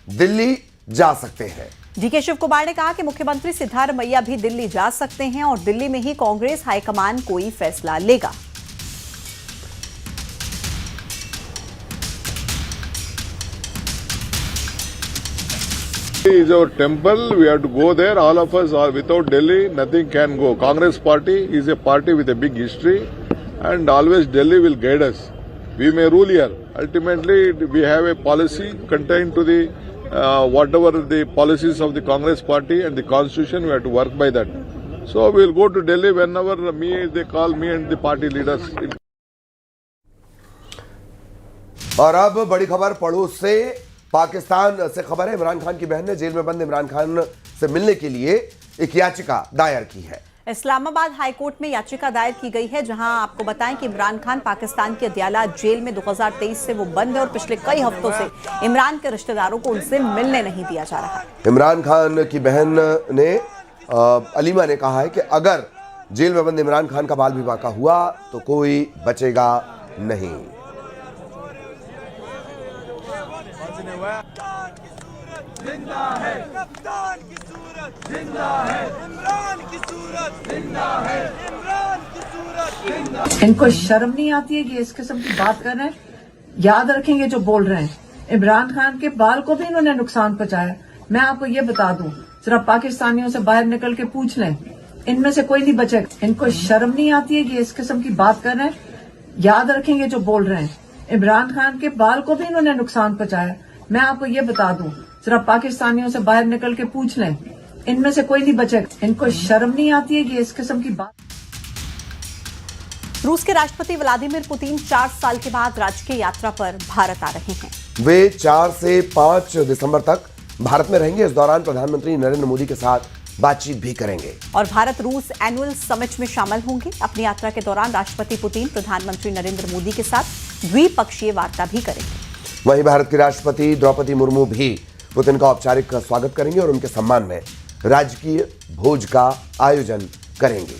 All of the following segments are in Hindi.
दिल्ली जा सकते हैं। डीके शिव कुमार ने कहा कि मुख्यमंत्री सिद्धारमैया भी दिल्ली जा सकते हैं और दिल्ली में ही कांग्रेस हाईकमान कोई फैसला लेगा। is our temple. We have to go there. All of us are without Delhi. Nothing can go. Congress party is a party with a big history, and always Delhi will guide us. We may rule here. Ultimately, we have a policy contained to the whatever the policies of the Congress party and the constitution. We have to work by that. So we will go to Delhi whenever they call me and the party leaders. और अब बड़ी खबर पड़ोस से पाकिस्तान से खबर है। इमरान खान की बहन ने जेल में बंद इमरान खान से मिलने के लिए एक याचिका दायर की है। इस्लामाबाद हाईकोर्ट में याचिका दायर की गई है, जहां आपको बताएं कि इमरान खान पाकिस्तान के अदयाला जेल में 2023 से वो बंद है और पिछले कई हफ्तों से इमरान के रिश्तेदारों को उनसे मिलने नहीं दिया जा रहा है। इमरान खान की बहन ने अलीमा ने कहा है कि अगर जेल में बंद इमरान खान का बाल विवाह का हुआ तो कोई बचेगा नहीं। जिंदा है कप्तान की सूरत, जिंदा है इमरान की सूरत, जिंदा है इमरान की सूरत, जिंदा। इनको शर्म नहीं आती है कि इस किस्म की बात कर रहे हैं? याद रखेंगे जो बोल रहे हैं। इमरान खान के बाल को भी इन्होंने नुकसान पहुंचाया। मैं आपको ये बता दूं, जरा पाकिस्तानियों से बाहर निकल के पूछ लें, इनमें से कोई नहीं बचेगा। इनको शर्म नहीं आती है कि इस किस्म की बात कर रहे हैं? याद रखेंगे जो बोल रहे हैं। इमरान खान के बाल को भी इन्होंने नुकसान पहुंचाया। मैं आपको ये बता दूं, जरा पाकिस्तानियों से बाहर निकल के पूछ लें, इनमें से कोई नहीं बचेगा। इनको शर्म नहीं आती है कि इस किस्म की बात। रूस के राष्ट्रपति व्लादिमीर पुतिन 4 साल के बाद राजकीय यात्रा पर भारत आ रहे हैं। वे 4 से 5 दिसंबर तक भारत में रहेंगे। इस दौरान प्रधानमंत्री नरेंद्र मोदी के साथ बातचीत भी करेंगे और भारत रूस एनुअल समिट में शामिल होंगे। अपनी यात्रा के दौरान राष्ट्रपति पुतिन प्रधानमंत्री नरेंद्र मोदी के साथ द्विपक्षीय वार्ता भी करेंगे। वहीं भारत की राष्ट्रपति द्रौपदी मुर्मू भी पुतिन का औपचारिक स्वागत करेंगे और उनके सम्मान में राजकीय भोज का आयोजन करेंगे।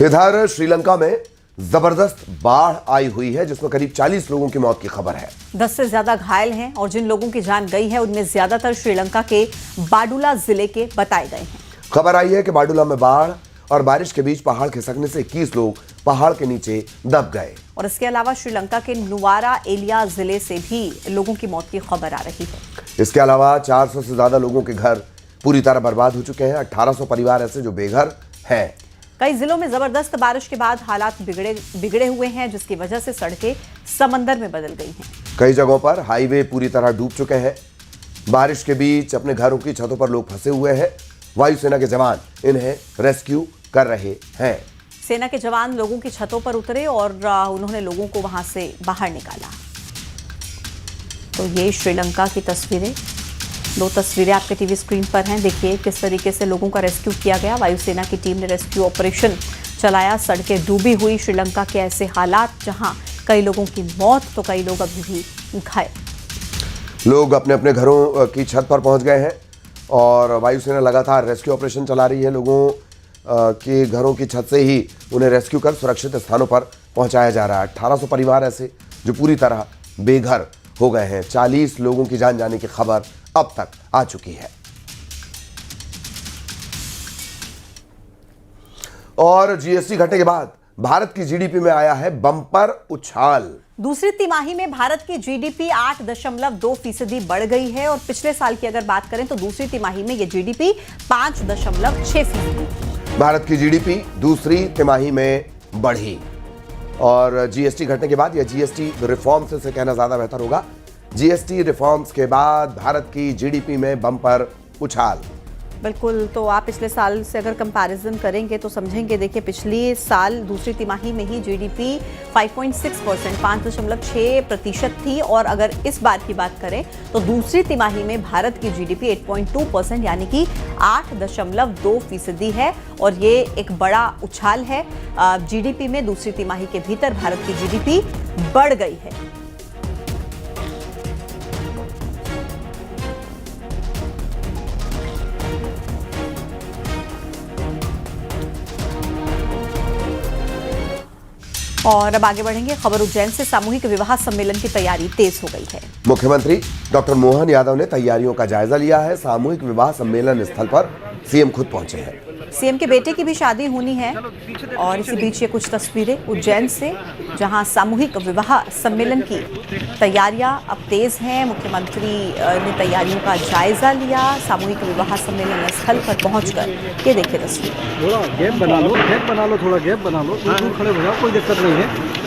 इधर श्रीलंका में जबरदस्त बाढ़ आई हुई है, जिसमें करीब 40 लोगों की मौत की खबर है। 10 से ज्यादा घायल हैं और जिन लोगों की जान गई है उनमें ज्यादातर श्रीलंका के बाडुला जिले के बताए गए हैं। खबर आई है कि बाडुला में बाढ़ और बारिश के बीच पहाड़ खिसकने से 21 लोग पहाड़ के नीचे दब गए। और इसके अलावा श्रीलंका के नुवारा एलिया जिले से भी लोगों की मौत की खबर आ रही है। इसके अलावा 400 से ज्यादा लोगों के घर पूरी तरह बर्बाद हो चुके हैं। 1800 परिवार ऐसे जो बेघर हैं। कई जिलों में जबरदस्त बारिश के बाद हालात बिगड़े हुए हैं, जिसकी वजह से सड़कें समंदर में बदल गई हैं। कई जगहों पर हाईवे पूरी तरह डूब चुके हैं। बारिश के बीच अपने घरों की छतों पर लोग फंसे हुए हैं। वायुसेना के जवान इन्हें रेस्क्यू कर रहे हैं। सेना के जवान लोगों की छतों पर उतरे और उन्होंने लोगों को वहां से बाहर निकाला। तो ये श्रीलंका की तस्वीरें, 2 तस्वीरें आपके टीवी स्क्रीन पर हैं। देखिए किस तरीके से लोगों का रेस्क्यू किया गया। वायुसेना की टीम ने रेस्क्यू ऑपरेशन चलाया। सड़कें डूबी हुई श्रीलंका के ऐसे हालात जहां कई लोगों की मौत तो कई लोग अभी भी घायल। लोग अपने अपने घरों की छत पर पहुंच गए हैं और वायुसेना लगातार रेस्क्यू ऑपरेशन चला रही है। लोगों के घरों की छत से ही उन्हें रेस्क्यू कर सुरक्षित स्थानों पर पहुंचाया जा रहा है। 1800 परिवार ऐसे जो पूरी तरह बेघर हो गए हैं। 40 लोगों की जान जाने की खबर अब तक आ चुकी है। और जीएसटी घटने के बाद भारत की जीडीपी में आया है बम्पर उछाल। दूसरी तिमाही में भारत की जीडीपी 8.2% बढ़ गई है और पिछले साल की अगर बात करें तो दूसरी तिमाही में यह जीडीपी 5.6%। भारत की जीडीपी दूसरी तिमाही में बढ़ी और जीएसटी घटने के बाद या जीएसटी रिफॉर्म्स से कहना ज्यादा बेहतर होगा। जीएसटी रिफॉर्म्स के बाद भारत की जीडीपी में बम्पर उछाल। बिल्कुल, तो आप पिछले साल से अगर कंपैरिजन करेंगे तो समझेंगे। देखिए पिछले साल दूसरी तिमाही में ही जीडीपी 5.6% 5.6% थी और अगर इस बार की बात करें तो दूसरी तिमाही में भारत की जीडीपी 8.2% यानी कि 8.2% है और ये एक बड़ा उछाल है। जीडीपी में दूसरी तिमाही के भीतर भारत की जीडीपी बढ़ गई है। और अब आगे बढ़ेंगे। खबर उज्जैन से सामूहिक विवाह सम्मेलन की तैयारी तेज हो गई है। मुख्यमंत्री डॉक्टर मोहन यादव ने तैयारियों का जायजा लिया है। सामूहिक विवाह सम्मेलन स्थल पर सीएम खुद पहुंचे हैं। सीएम के बेटे की भी शादी होनी है और इसी बीच ये कुछ तस्वीरें उज्जैन से, जहां सामूहिक विवाह सम्मेलन की तैयारियां अब तेज हैं। मुख्यमंत्री ने तैयारियों का जायजा लिया। सामूहिक विवाह सम्मेलन स्थल पर पहुंचकर ये देखिए तस्वीर। थोड़ा गैप बना लो, थोड़ा गैप बना लो, दूर खड़े हो जाओ, कोई दिक्कत नहीं है।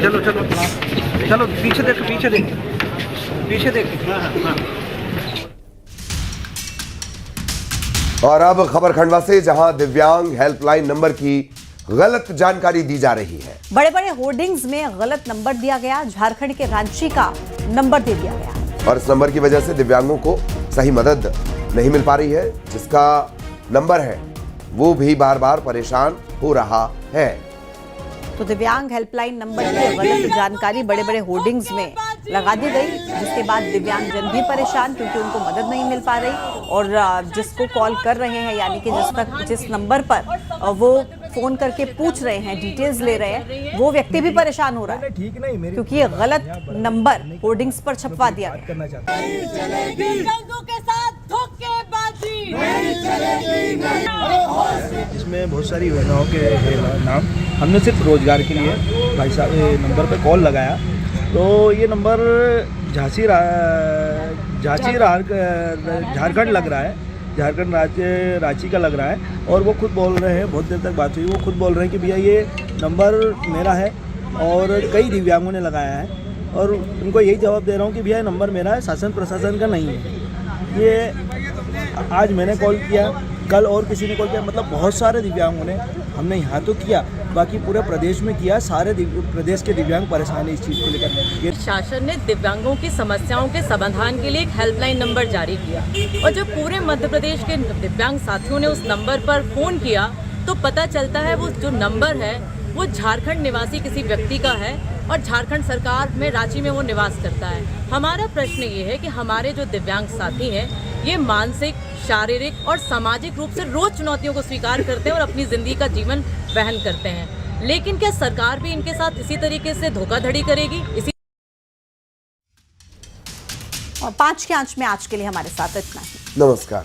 चलो चलो चलो, पीछे देख, पीछे देख, पीछे देख। और अब खबर खंडवा से, जहां दिव्यांग हेल्पलाइन नंबर की गलत जानकारी दी जा रही है। बड़े बड़े होर्डिंग्स में गलत नंबर दिया गया। झारखंड के रांची का नंबर दे दिया गया और इस नंबर की वजह से दिव्यांगों को सही मदद नहीं मिल पा रही है। जिसका नंबर है वो भी बार बार परेशान हो रहा है। तो दिव्यांग हेल्पलाइन नंबर की गलत जानकारी बड़े बड़े होर्डिंग्स में लगा दी गई, जिसके बाद दिव्यांगजन भी परेशान, क्योंकि उनको मदद नहीं मिल पा रही। और जिसको कॉल कर रहे हैं, यानी कि जिस नंबर पर वो फोन करके पूछ रहे हैं, डिटेल्स ले रहे हैं, वो व्यक्ति भी परेशान हो रहा है, क्योंकि ये गलत नंबर होर्डिंग्स पर छपवा दिया गया। इसमें बहुत सारी योजनाओं के नाम, हमने सिर्फ रोजगार के लिए भाई साहब ये नंबर पे कॉल लगाया, तो ये नंबर झारखंड लग रहा है, झारखंड राज्य रांची का लग रहा है। और वो खुद बोल रहे हैं, बहुत देर तक बात हुई, वो खुद बोल रहे हैं कि भैया ये नंबर मेरा है और कई दिव्यांगों ने लगाया है, और उनको यही जवाब दे रहा हूँ कि भैया नंबर मेरा है, शासन प्रशासन का नहीं है। ये आज मैंने कॉल किया, कल और किसी ने कॉल किया, मतलब बहुत सारे दिव्यांगों ने, हमने यहाँ तो किया, बाकी पूरे प्रदेश में किया। सारे प्रदेश के दिव्यांग परेशान है इस चीज़ को लेकर। शासन ने दिव्यांगों की समस्याओं के समाधान के लिए एक हेल्पलाइन नंबर जारी किया, और जब पूरे मध्य प्रदेश के दिव्यांग साथियों ने उस नंबर पर फ़ोन किया तो पता चलता है वो जो नंबर है वो झारखंड निवासी किसी व्यक्ति का है, और झारखंड सरकार में रांची में वो निवास करता है। हमारा प्रश्न ये है कि हमारे जो दिव्यांग साथी हैं, ये मानसिक, शारीरिक और सामाजिक रूप से रोज चुनौतियों को स्वीकार करते हैं और अपनी ज़िंदगी का जीवन वहन करते हैं, लेकिन क्या सरकार भी इनके साथ इसी तरीके से धोखाधड़ी करेगी? इसी और 5 की आंच में आज के लिए हमारे साथ इतना ही। नमस्कार।